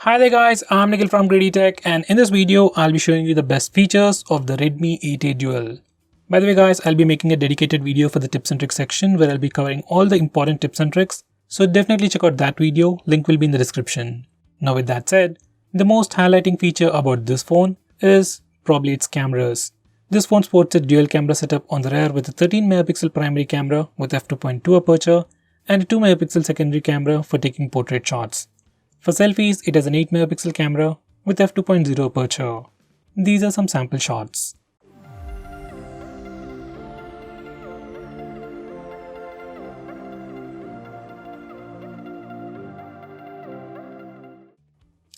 Hi there guys, I'm Nikhil from GreedyTech, and in this video I'll be showing you the best features of the Redmi 8A Dual. By the way guys, I'll be making a dedicated video for the tips and tricks section where I'll be covering all the important tips and tricks, so definitely check out that video, link will be in the description. Now with that said, the most highlighting feature about this phone is probably its cameras. This phone sports a dual camera setup on the rear with a 13 megapixel primary camera with f2.2 aperture and a 2 megapixel secondary camera for taking portrait shots. For selfies, it has an 8 megapixel camera with f2.0 aperture. These are some sample shots.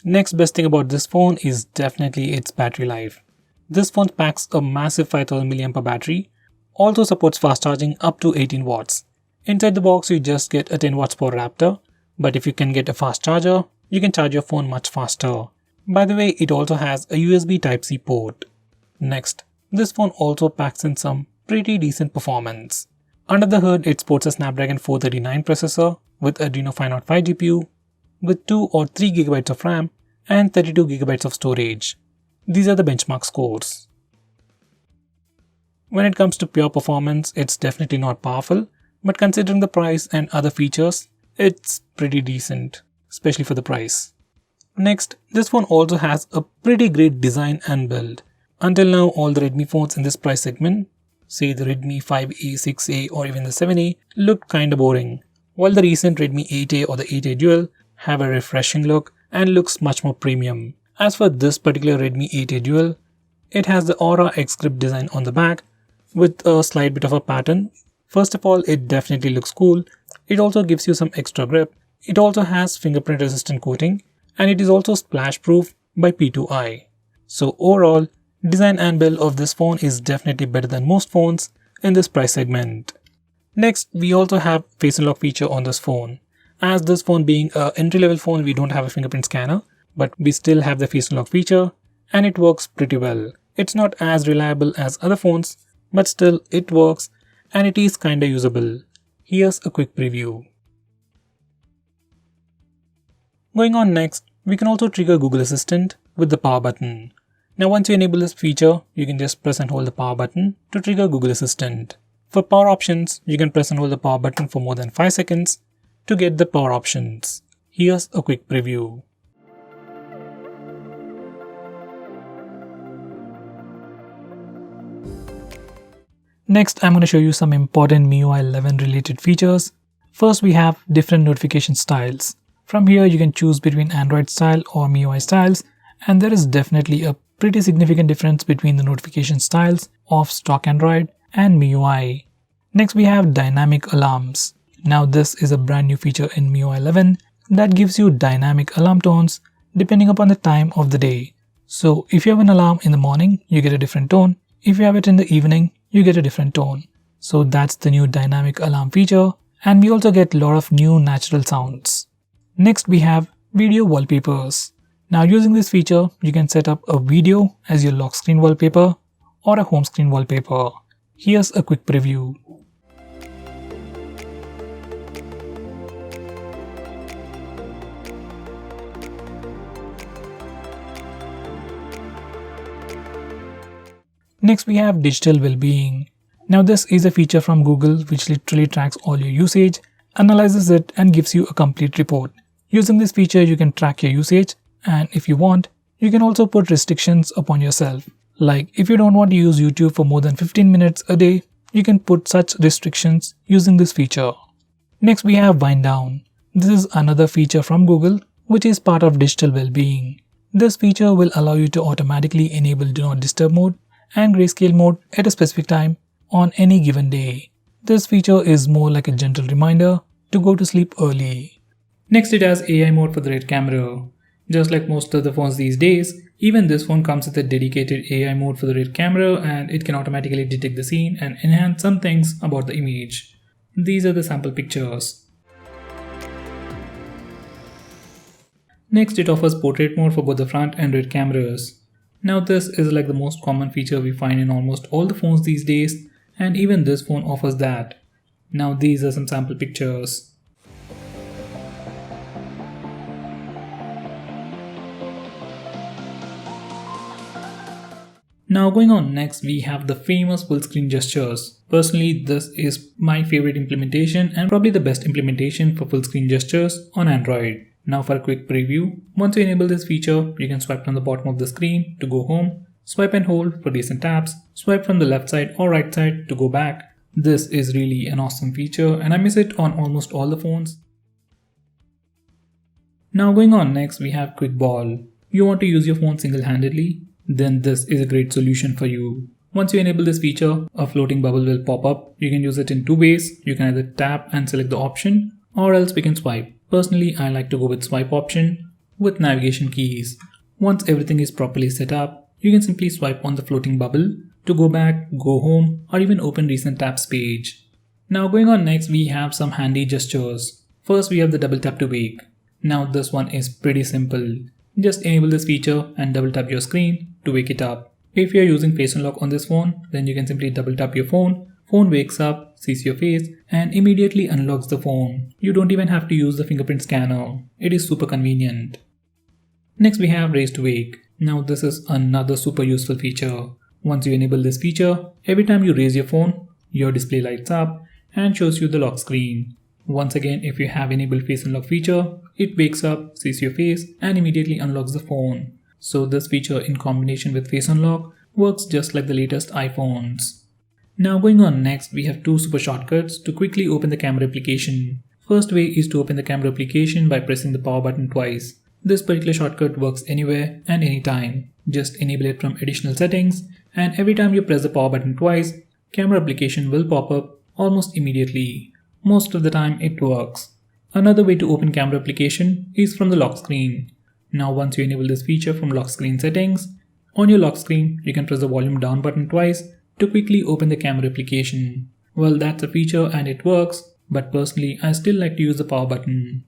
Next best thing about this phone is definitely its battery life. This phone packs a massive 5000 mAh battery, also supports fast charging up to 18 watts. Inside the box you just get a 10 watts power adapter, but if you can get a fast charger, you can charge your phone much faster. By the way, it also has a USB Type-C port. Next, this phone also packs in some pretty decent performance. Under the hood, it sports a Snapdragon 439 processor with Adreno 505 GPU with 2 or 3 GB of RAM and 32 GB of storage. These are the benchmark scores. When it comes to pure performance, it's definitely not powerful, but considering the price and other features, it's pretty decent, especially for the price. Next, this phone also has a pretty great design and build. Until now, all the Redmi phones in this price segment, say the Redmi 5A, 6A or even the 7A, looked kinda boring, while the recent Redmi 8A or the 8A Dual have a refreshing look and looks much more premium. As for this particular Redmi 8A Dual, it has the Aura X grip design on the back with a slight bit of a pattern. First of all, it definitely looks cool. It also gives you some extra grip. It also has fingerprint resistant coating and it is also splash proof by P2i. So overall, design and build of this phone is definitely better than most phones in this price segment. Next, we also have face unlock feature on this phone. As this phone being an entry level phone, we don't have a fingerprint scanner, but we still have the face unlock feature and it works pretty well. It's not as reliable as other phones, but still it works and it is kinda usable. Here's a quick preview. Going on next, we can also trigger Google Assistant with the power button. Now once you enable this feature, you can just press and hold the power button to trigger Google Assistant. For power options, you can press and hold the power button for more than 5 seconds to get the power options. Here's a quick preview. Next, I'm going to show you some important MIUI 11 related features. First, we have different notification styles. From here, you can choose between Android style or MIUI styles, and there is definitely a pretty significant difference between the notification styles of stock Android and MIUI. Next, we have dynamic alarms. Now, this is a brand new feature in MIUI 11 that gives you dynamic alarm tones depending upon the time of the day. So, if you have an alarm in the morning, you get a different tone. If you have it in the evening, you get a different tone. So that's the new dynamic alarm feature, and we also get a lot of new natural sounds. Next, we have video wallpapers. Now using this feature, you can set up a video as your lock screen wallpaper or a home screen wallpaper. Here's a quick preview. Next, we have digital well-being. Now this is a feature from Google which literally tracks all your usage, analyzes it and gives you a complete report. Using this feature, you can track your usage, and if you want, you can also put restrictions upon yourself. Like if you don't want to use YouTube for more than 15 minutes a day, you can put such restrictions using this feature. Next, we have wind down. This is another feature from Google which is part of digital well-being. This feature will allow you to automatically enable do not disturb mode and grayscale mode at a specific time on any given day. This feature is more like a gentle reminder to go to sleep early. Next, it has AI mode for the rear camera. Just like most of the phones these days, even this phone comes with a dedicated AI mode for the rear camera, and it can automatically detect the scene and enhance some things about the image. These are the sample pictures. Next, it offers portrait mode for both the front and rear cameras. Now this is like the most common feature we find in almost all the phones these days, and even this phone offers that. Now these are some sample pictures. Now going on next, we have the famous full screen gestures. Personally, this is my favorite implementation and probably the best implementation for full screen gestures on Android. Now for a quick preview, once you enable this feature, you can swipe from the bottom of the screen to go home, swipe and hold for recent taps, swipe from the left side or right side to go back. This is really an awesome feature and I miss it on almost all the phones. Now going on next, we have Quick Ball. You want to use your phone single-handedly? Then this is a great solution for you. Once you enable this feature, a floating bubble will pop up. You can use it in two ways. You can either tap and select the option, or else we can swipe. Personally, I like to go with swipe option with navigation keys. Once everything is properly set up, you can simply swipe on the floating bubble to go back, go home, or even open recent taps page. Now going on next, we have some handy gestures. First, we have the double tap to wake. Now this one is pretty simple. Just enable this feature and double tap your screen to wake it up. If you are using face unlock on this phone, then you can simply double tap your phone wakes up, sees your face, and immediately unlocks the phone. You don't even have to use the fingerprint scanner. It is super convenient. Next we have raise to wake. Now this is another super useful feature. Once you enable this feature, every time you raise your phone, your display lights up and shows you the lock screen. Once again, if you have enabled face unlock feature, it wakes up, sees your face, and immediately unlocks the phone. So this feature in combination with face unlock works just like the latest iPhones. Now going on next, we have two super shortcuts to quickly open the camera application. First way is to open the camera application by pressing the power button twice. This particular shortcut works anywhere and anytime. Just enable it from additional settings, and every time you press the power button twice, camera application will pop up almost immediately. Most of the time it works. Another way to open camera application is from the lock screen. Now once you enable this feature from lock screen settings, on your lock screen you can press the volume down button twice to quickly open the camera application. Well, that's a feature and it works, but personally I still like to use the power button.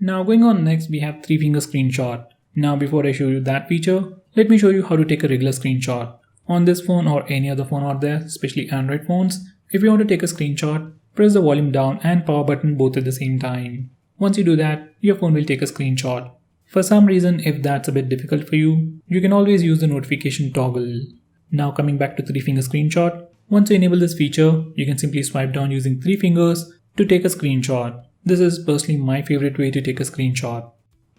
Now going on next, we have 3-finger screenshot. Now before I show you that feature, let me show you how to take a regular screenshot. On this phone or any other phone out there, especially Android phones, if you want to take a screenshot, press the volume down and power button both at the same time. Once you do that, your phone will take a screenshot. For some reason, if that's a bit difficult for you, you can always use the notification toggle. Now coming back to 3-finger screenshot, once you enable this feature, you can simply swipe down using 3 fingers to take a screenshot. This is personally my favorite way to take a screenshot.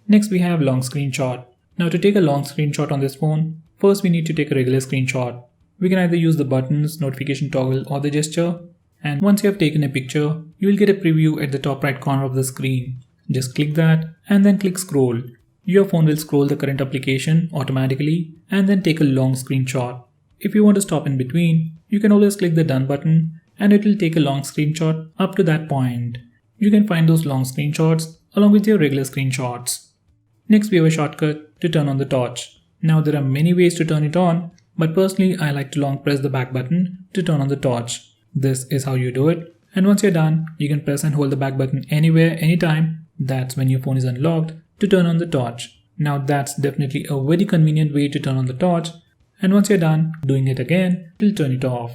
Next we have long screenshot. Now to take a long screenshot on this phone, first we need to take a regular screenshot. We can either use the buttons, notification toggle or the gesture. And once you have taken a picture, you will get a preview at the top right corner of the screen. Just click that and then click scroll. Your phone will scroll the current application automatically and then take a long screenshot. If you want to stop in between, you can always click the done button and it will take a long screenshot up to that point. You can find those long screenshots along with your regular screenshots. Next we have a shortcut to turn on the torch. Now there are many ways to turn it on, but personally I like to long press the back button to turn on the torch. This is how you do it, and once you're done, you can press and hold the back button anywhere, anytime. That's when your phone is unlocked to turn on the torch. Now that's definitely a very convenient way to turn on the torch, and once you're done doing it again, it'll turn it off.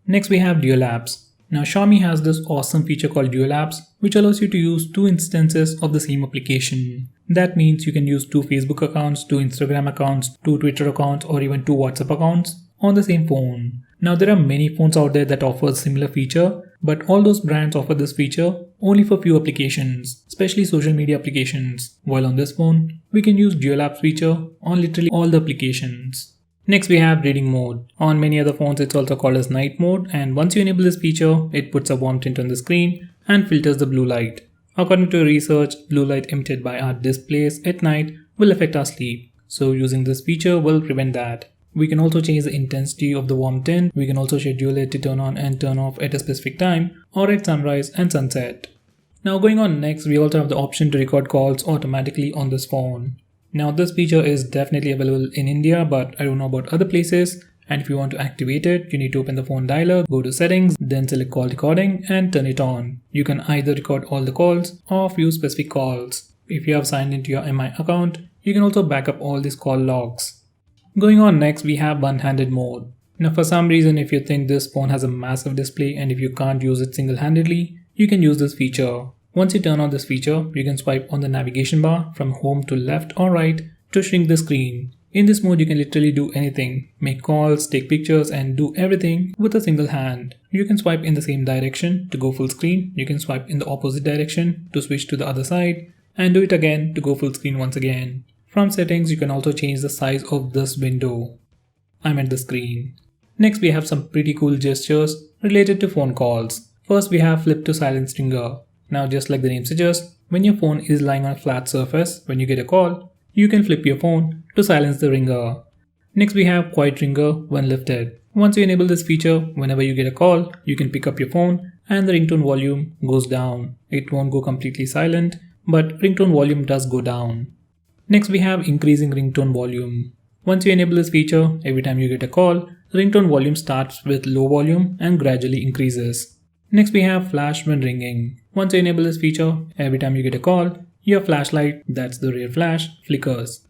Next we have dual apps. Now Xiaomi has this awesome feature called dual apps, which allows you to use 2 instances of the same application. That means you can use 2 Facebook accounts, 2 Instagram accounts, 2 Twitter accounts, or even 2 WhatsApp accounts on the same phone. Now there are many phones out there that offer a similar feature, but all those brands offer this feature only for few applications, especially social media applications. While on this phone, we can use dual apps feature on literally all the applications. Next we have reading mode. On many other phones it's also called as night mode, and once you enable this feature, it puts a warm tint on the screen and filters the blue light. According to research, blue light emitted by our displays at night will affect our sleep. So using this feature will prevent that. We can also change the intensity of the warm tint. We can also schedule it to turn on and turn off at a specific time or at sunrise and sunset. Now going on next, we also have the option to record calls automatically on this phone. Now this feature is definitely available in India, but I don't know about other places. And if you want to activate it, you need to open the phone dialer, go to settings, then select call recording and turn it on. You can either record all the calls or few specific calls. If you have signed into your MI account, you can also back up all these call logs. Going on next, we have one-handed mode. Now for some reason, if you think this phone has a massive display and if you can't use it single-handedly, you can use this feature. Once you turn on this feature, you can swipe on the navigation bar from home to left or right to shrink the screen. In this mode, you can literally do anything, make calls, take pictures, and do everything with a single hand. You can swipe in the same direction to go full screen, you can swipe in the opposite direction to switch to the other side, and do it again to go full screen once again. From settings, you can also change the size of this window. I meant the screen. Next, we have some pretty cool gestures related to phone calls. First, we have flip to silence ringer. Now, just like the name suggests, when your phone is lying on a flat surface, when you get a call, you can flip your phone to silence the ringer. Next, we have quiet ringer when lifted. Once you enable this feature, whenever you get a call, you can pick up your phone and the ringtone volume goes down. It won't go completely silent, but ringtone volume does go down. Next, we have increasing ringtone volume. Once you enable this feature, every time you get a call, the ringtone volume starts with low volume and gradually increases. Next, we have flash when ringing. Once you enable this feature, every time you get a call, your flashlight, that's the rear flash, flickers.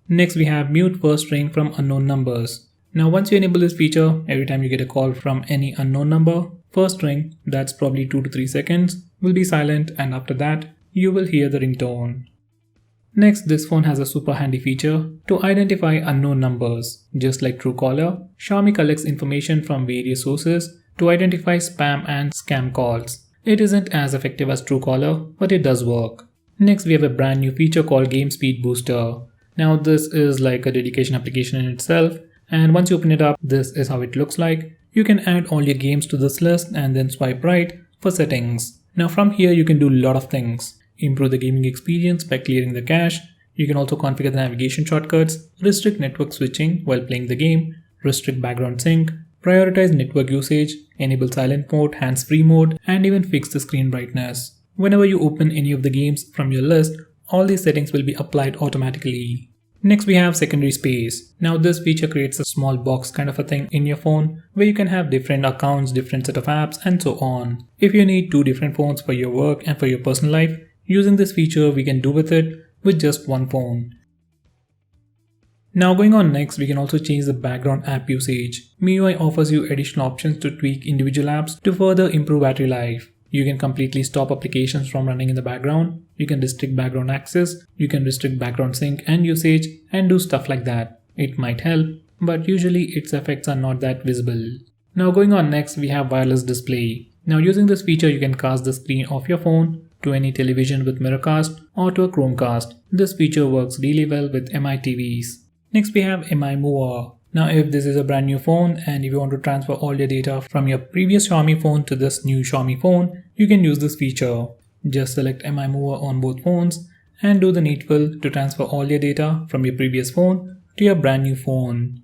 Next, we have mute first ring from unknown numbers. Now, once you enable this feature, every time you get a call from any unknown number, first ring, that's probably 2 to 3 seconds, will be silent, and after that, you will hear the ringtone. Next, this phone has a super handy feature to identify unknown numbers. Just like Truecaller, Xiaomi collects information from various sources to identify spam and scam calls. It isn't as effective as Truecaller, but it does work. Next, we have a brand new feature called Game Speed Booster. Now, this is like a dedication application in itself, and once you open it up, this is how it looks like. You can add all your games to this list and then swipe right for settings. Now, from here, you can do a lot of things. Improve the gaming experience by clearing the cache. You can also configure the navigation shortcuts, restrict network switching while playing the game, restrict background sync, prioritize network usage, enable silent mode, hands-free mode, and even fix the screen brightness. Whenever you open any of the games from your list, all these settings will be applied automatically. Next, we have secondary space. Now, this feature creates a small box kind of a thing in your phone where you can have different accounts, different set of apps, and so on. If you need 2 different phones for your work and for your personal life, using this feature, we can do with it with just one phone. Now, going on next, we can also change the background app usage. MIUI offers you additional options to tweak individual apps to further improve battery life. You can completely stop applications from running in the background. You can restrict background access. You can restrict background sync and usage and do stuff like that. It might help, but usually its effects are not that visible. Now, going on next, we have wireless display. Now, using this feature, you can cast the screen of your phone to any television with Mirrorcast or to a Chromecast. This feature works really well with MI TVs. Next, we have MI Mover. Now, if this is a brand new phone and if you want to transfer all your data from your previous Xiaomi phone to this new Xiaomi phone, you can use this feature. Just select MI Mover on both phones and do the needful to transfer all your data from your previous phone to your brand new phone.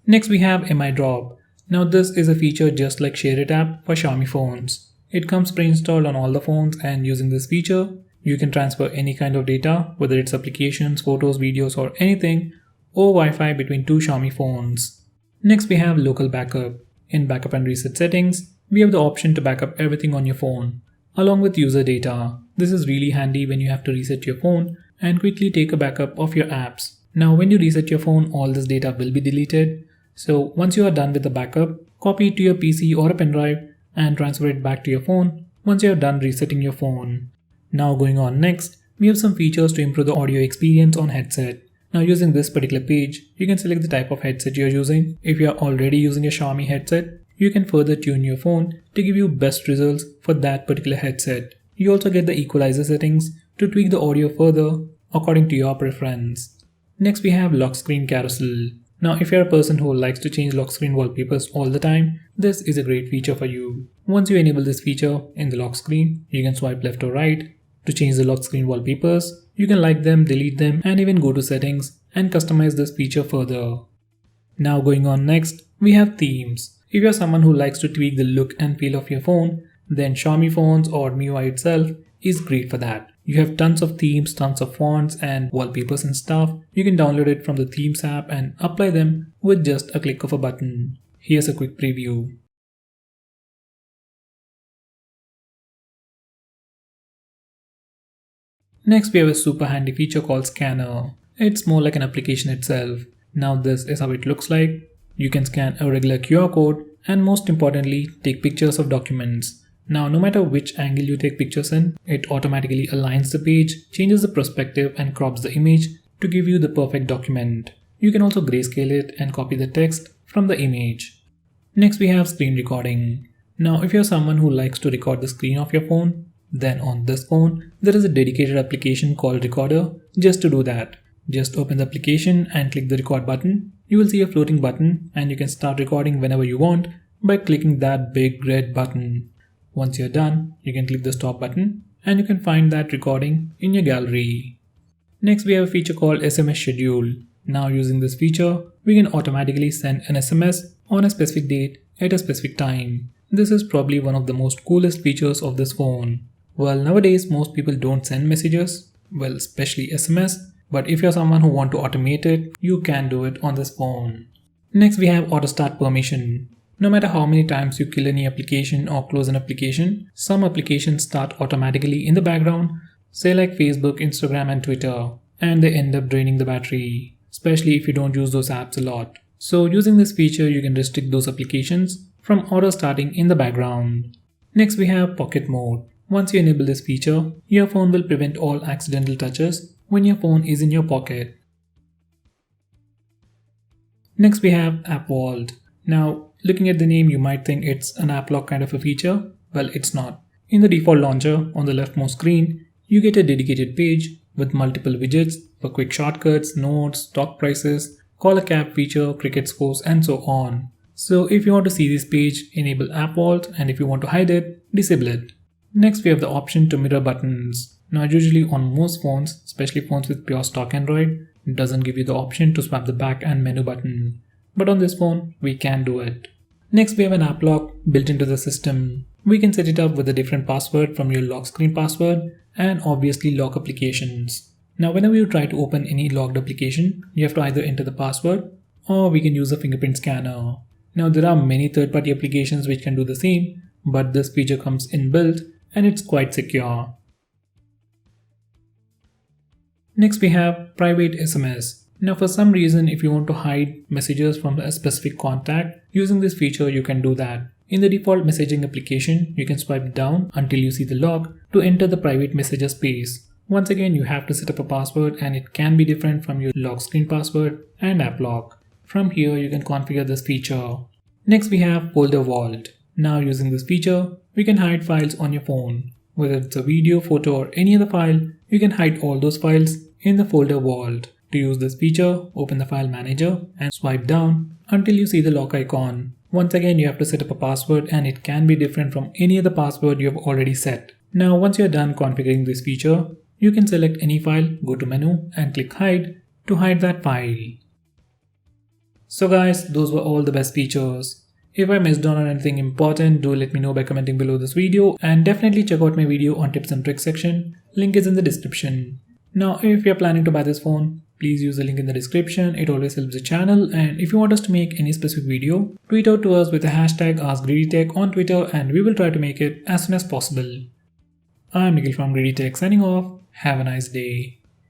Next, we have MI Drop. Now, this is a feature just like Share It app for Xiaomi phones. It comes pre-installed on all the phones, and using this feature, you can transfer any kind of data, whether it's applications, photos, videos, or anything, or Wi-Fi between 2 Xiaomi phones. Next, we have local backup. In backup and reset settings, we have the option to backup everything on your phone, along with user data. This is really handy when you have to reset your phone and quickly take a backup of your apps. Now, when you reset your phone, all this data will be deleted. So once you are done with the backup, copy it to your PC or a pen drive and transfer it back to your phone once you are done resetting your phone. Now, going on next, we have some features to improve the audio experience on headset. Now, using this particular page, you can select the type of headset you're using. If you're already using a Xiaomi headset, you can further tune your phone to give you best results for that particular headset. You also get the equalizer settings to tweak the audio further according to your preference. Next, we have lock screen carousel. Now, if you're a person who likes to change lock screen wallpapers all the time, this is a great feature for you. Once you enable this feature in the lock screen, you can swipe left or right to change the lock screen wallpapers. You can like them, delete them, and even go to settings and customize this feature further. Now, going on next, we have themes. If you're someone who likes to tweak the look and feel of your phone, then Xiaomi phones or MIUI itself is great for that. You have tons of themes, tons of fonts and wallpapers and stuff. You can download it from the Themes app and apply them with just a click of a button. Here's a quick preview. Next, we have a super handy feature called Scanner. It's more like an application itself. Now, this is how it looks like. You can scan a regular QR code and most importantly, take pictures of documents. Now, no matter which angle you take pictures in, it automatically aligns the page, changes the perspective and crops the image to give you the perfect document. You can also grayscale it and copy the text from the image. Next we have screen recording. Now if you're someone who likes to record the screen of your phone, then on this phone there is a dedicated application called Recorder just to do that. Just open the application and click the record button. You will see a floating button and you can start recording whenever you want by clicking that big red button. Once you're done, you can click the stop button and you can find that recording in your gallery. Next we have a feature called SMS schedule. Now using this feature, we can automatically send an SMS on a specific date at a specific time. This is probably one of the most coolest features of this phone. Well, nowadays most people don't send messages, well especially SMS, but if you're someone who want to automate it, you can do it on this phone. Next we have AUTOSTART permission. No matter how many times you kill any application or close an application, some applications start automatically in the background, say like Facebook, Instagram and Twitter, and they end up draining the battery, especially if you don't use those apps a lot. So using this feature, you can restrict those applications from auto-starting in the background. Next we have pocket mode. Once you enable this feature, your phone will prevent all accidental touches when your phone is in your pocket. Next we have App Vault. Now looking at the name, you might think it's an app lock kind of a feature. Well, it's not. In the default launcher on the leftmost screen, you get a dedicated page with multiple widgets for quick shortcuts, notes, stock prices, call a cab feature, cricket scores and so on. So if you want to see this page, enable App Vault, and if you want to hide it, disable it. Next we have the option to mirror buttons. Now usually on most phones, especially phones with pure stock Android, it doesn't give you the option to swap the back and menu button. But on this phone, we can do it. Next we have an app lock built into the system. We can set it up with a different password from your lock screen password and obviously lock applications. Now whenever you try to open any locked application, you have to either enter the password or we can use a fingerprint scanner. Now there are many third-party applications which can do the same, but this feature comes inbuilt and it's quite secure. Next we have private SMS. Now for some reason, if you want to hide messages from a specific contact, using this feature you can do that. In the default messaging application, you can swipe down until you see the lock to enter the private messages space. Once again, you have to set up a password and it can be different from your lock screen password and app lock. From here, you can configure this feature. Next we have folder vault. Now using this feature, we can hide files on your phone. Whether it's a video, photo or any other file, you can hide all those files in the folder vault. To use this feature, open the file manager and swipe down until you see the lock icon. Once again, you have to set up a password and it can be different from any other password you have already set. Now once you're done configuring this feature, you can select any file, go to menu and click hide to hide that file. So guys, those were all the best features. If I missed on anything important, do let me know by commenting below this video, and definitely check out my video on tips and tricks section. Link is in the description. Now if you're planning to buy this phone, please use the link in the description. It always helps the channel, and if you want us to make any specific video, tweet out to us with the hashtag ASKGREEDYTECH on Twitter and we will try to make it as soon as possible. I'm Nikhil from GreedyTech signing off. Have a nice day.